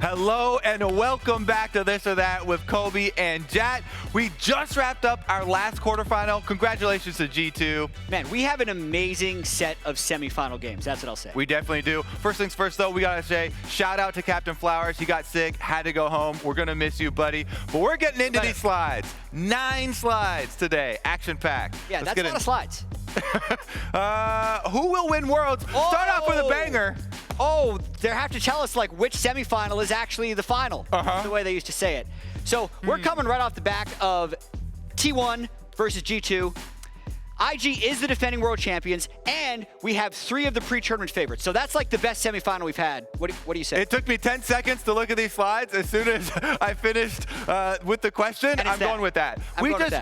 Hello and welcome back to This or That with Kobe and Jat. We just wrapped up our last quarterfinal. Congratulations to G2. Man, we have an amazing set of semifinal games. That's what I'll say. We definitely do. First things first, though, we got to say shout out to Captain Flowers. He got sick, had to go home. We're going to miss you, buddy. But we're getting into these slides. 9 slides today, action-packed. Yeah, that's a lot of slides. Who will win Worlds? Start off with a banger. Oh, they have to tell us like which semifinal is actually the final. The way they used to say it. So we're coming right off the back of T1 versus G2. IG is the defending world champions, and we have 3 of the pre-tournament favorites. So that's like the best semifinal we've had. What do you say? It took me 10 seconds to look at these slides. As soon as I finished with the question, I'm going with that.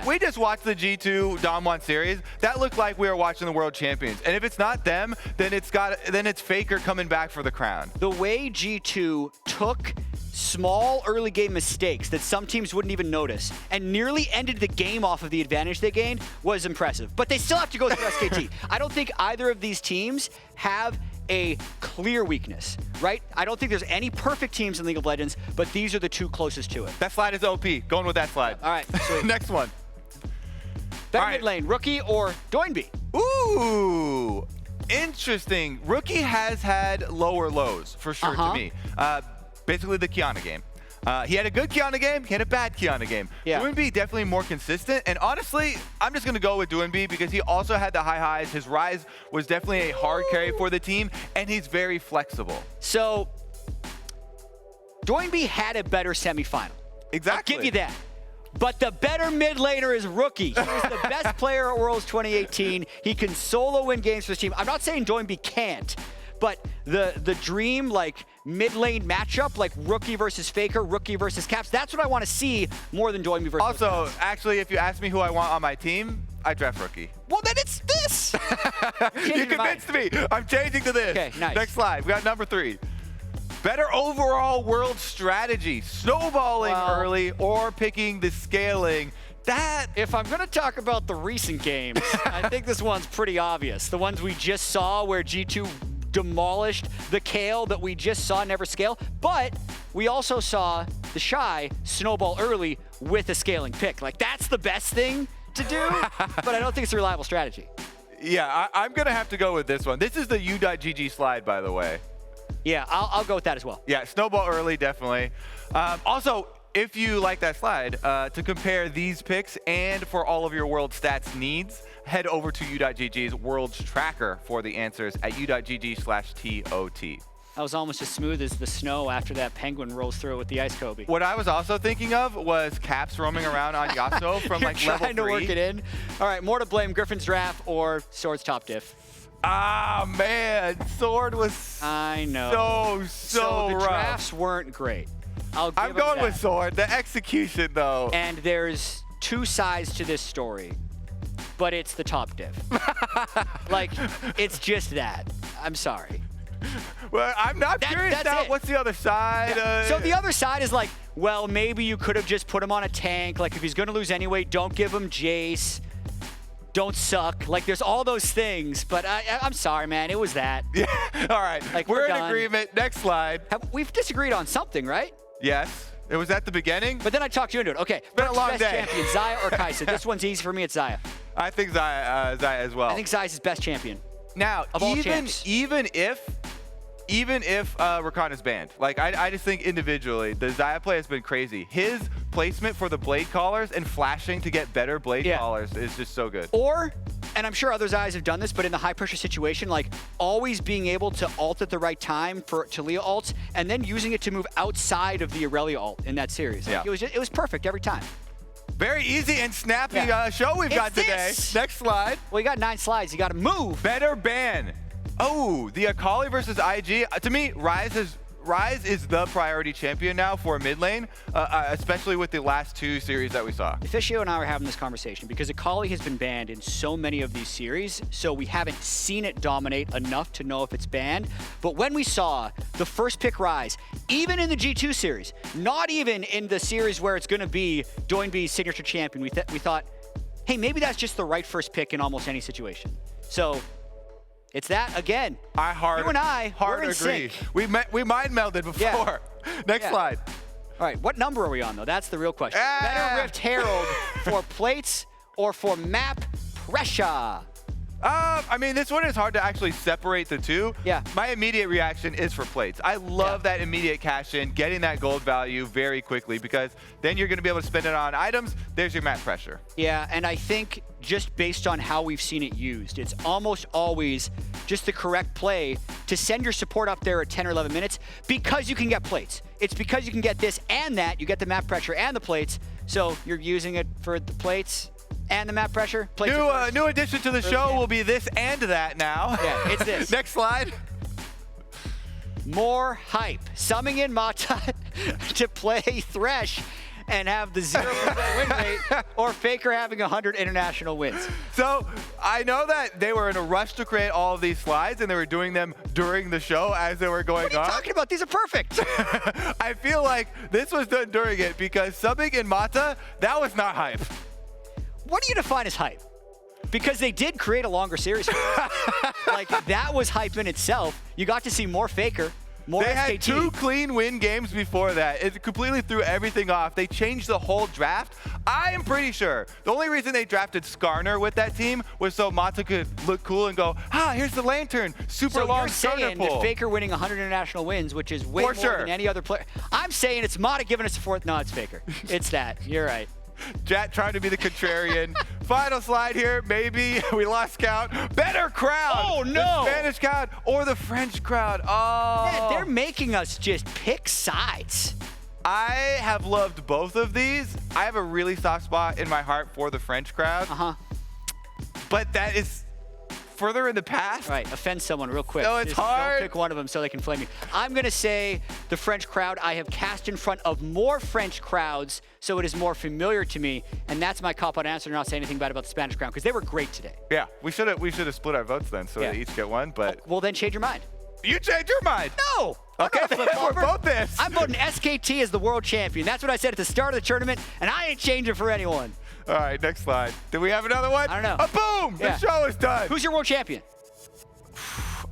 We just watched the G2 Dom 1 series. That looked like we were watching the world champions. And if it's not them, then it's Faker coming back for the crown. The way G2 took small early game mistakes that some teams wouldn't even notice and nearly ended the game off of the advantage they gained was impressive. But they still have to go through SKT. I don't think either of these teams have a clear weakness, right? I don't think there's any perfect teams in League of Legends, but these are the 2 closest to it. That slide is OP. Going with that slide. All right. Sweet. Next one. Better mid lane, Rookie or Doinby? Ooh, interesting. Rookie has had lower lows, for sure, to me. Basically the Kiana game. He had a good Kiana game, he had a bad Kiana game. Yeah. Doinby definitely more consistent, and honestly, I'm just going to go with Doinby because he also had the high highs. His rise was definitely a hard carry for the team, and he's very flexible. So, Doinby had a better semifinal. Exactly. I'll give you that. But the better mid laner is Rookie. He was the best player at Worlds 2018. He can solo win games for his team. I'm not saying Doinby can't, but the dream, like, mid-lane matchup, like Rookie versus Faker, Rookie versus Caps, that's what I want to see more than Doinby versus Also, Caps. actually, if you ask me who I want on my team, I draft Rookie. Well, then it's this! You convinced me. I'm changing to this. Okay, nice. Next slide. We got number 3. Better overall world strategy, snowballing early or picking the scaling. If I'm going to talk about the recent games, I think this one's pretty obvious. The ones we just saw where G2 demolished the Kale that we just saw never scale, but we also saw the Shy snowball early with a scaling pick. Like, that's the best thing to do, but I don't think it's a reliable strategy. Yeah, I'm going to have to go with this one. This is the U.GG slide, by the way. Yeah, I'll go with that as well. Yeah, snowball early, definitely. Also, if you like that slide, to compare these picks and for all of your world stats needs, head over to U.GG's Worlds Tracker for the answers at u.gg/TOT. That was almost as smooth as the snow after that penguin rolls through it with the ice Kobe. What I was also thinking of was Caps roaming around on Yasuo from like level 3. Trying to work it in. All right, more to blame, Griffin's draft or Sword's top diff? Ah, man, Sword was I know. so the rough. Drafts weren't great. I'm going with Sword. The execution, though. And there's 2 sides to this story, but it's the top diff. Like, it's just that. I'm sorry. Well, I'm not curious now. What's the other side? Yeah. So the other side is like, well, maybe you could have just put him on a tank. Like, if he's going to lose anyway, don't give him Jace. Don't suck. Like, there's all those things, but I'm sorry, man. It was that. Yeah. All right. Like, we're in agreement. Next slide. We've disagreed on something, right? Yes. It was at the beginning. But then I talked you into it. Okay. It's been a long day. Champion, Ziya or Kai'Sa? This one's easy for me. It's Ziya. I think Ziya as well. I think Ziya's his best champion. Now, of all champs. even if Rakan is banned, like I just think individually, the Ziya play has been crazy. His placement for the blade callers and flashing to get better blade callers is just so good. Or, and I'm sure other Ziyas have done this, but in the high pressure situation, like always being able to ult at the right time for Taliyah ults, and then using it to move outside of the Aurelia ult in that series. Like, it was perfect every time. Very easy and snappy show we've got today. Next slide. Well, you got 9 slides. You got to move. Better ban. Oh, the Akali versus IG. To me, Ryze is the priority champion now for mid lane, especially with the last 2 series that we saw. Officio and I were having this conversation because Akali has been banned in so many of these series, so we haven't seen it dominate enough to know if it's banned. But when we saw the first pick Ryze, even in the G2 series, not even in the series where it's going to be Doinby's signature champion, we thought, hey, maybe that's just the right first pick in almost any situation. So it's that again. You and I hard agree. sync. We mind melded before. Yeah. Next slide. All right, what number are we on, though? That's the real question. Better Rift Herald for plates or for map pressure? I mean, this one is hard to actually separate the two. Yeah. My immediate reaction is for plates. I love that immediate cash in, getting that gold value very quickly, because then you're going to be able to spend it on items. There's your map pressure. Yeah, and I think just based on how we've seen it used, it's almost always just the correct play to send your support up there at 10 or 11 minutes because you can get plates. It's because you can get this and that. You get the map pressure and the plates. So you're using it for the plates and the map pressure. New addition to the show will be this and that now. Yeah, it's this. Next slide. More hype. Summing in Mata to play Thresh and have the 0% win rate, or Faker having 100 international wins. So I know that they were in a rush to create all of these slides, and they were doing them during the show as they were going on. What are you talking about? These are perfect. I feel like this was done during it, because subbing in Mata, that was not hype. What do you define as hype? Because they did create a longer series. Like, that was hype in itself. You got to see more Faker, more They SKT. had 2 clean win games before that. It completely threw everything off. They changed the whole draft. I am pretty sure the only reason they drafted Skarner with that team was so Mata could look cool and go, here's the lantern. Super long So you're saying Skarner pool. that Faker winning 100 international wins, which is way more than any other player. I'm saying it's Mata giving us a fourth. No, it's Faker. It's that. You're right. Jat trying to be the contrarian. Final slide here. Maybe we lost count. Better crowd. Oh, no. The Spanish crowd or the French crowd. Oh. Man, they're making us just pick sides. I have loved both of these. I have a really soft spot in my heart for the French crowd. But that is further in the past. Right, offend someone real quick. No, it's Just hard. Don't pick one of them so they can flame you. I'm going to say the French crowd. I have cast in front of more French crowds, so it is more familiar to me, and that's my cop-out answer. Not say anything bad about the Spanish crowd, because they were great today. Yeah, we should have split our votes then, so they each get one. But well, then change your mind. You changed your mind. No. Okay, then we're both this. I'm voting SKT as the world champion. That's what I said at the start of the tournament, and I ain't changing for anyone. All right, next slide. Do we have another one? I don't know. Boom! Yeah. The show is done. Who's your world champion?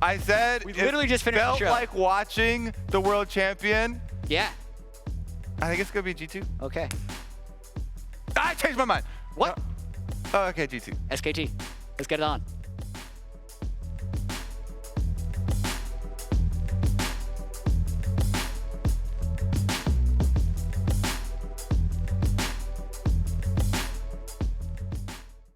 I said We literally just finished the show. felt like watching the world champion. Yeah. I think it's going to be G2. Okay. I changed my mind. What? Oh, okay, G2. SKT. Let's get it on.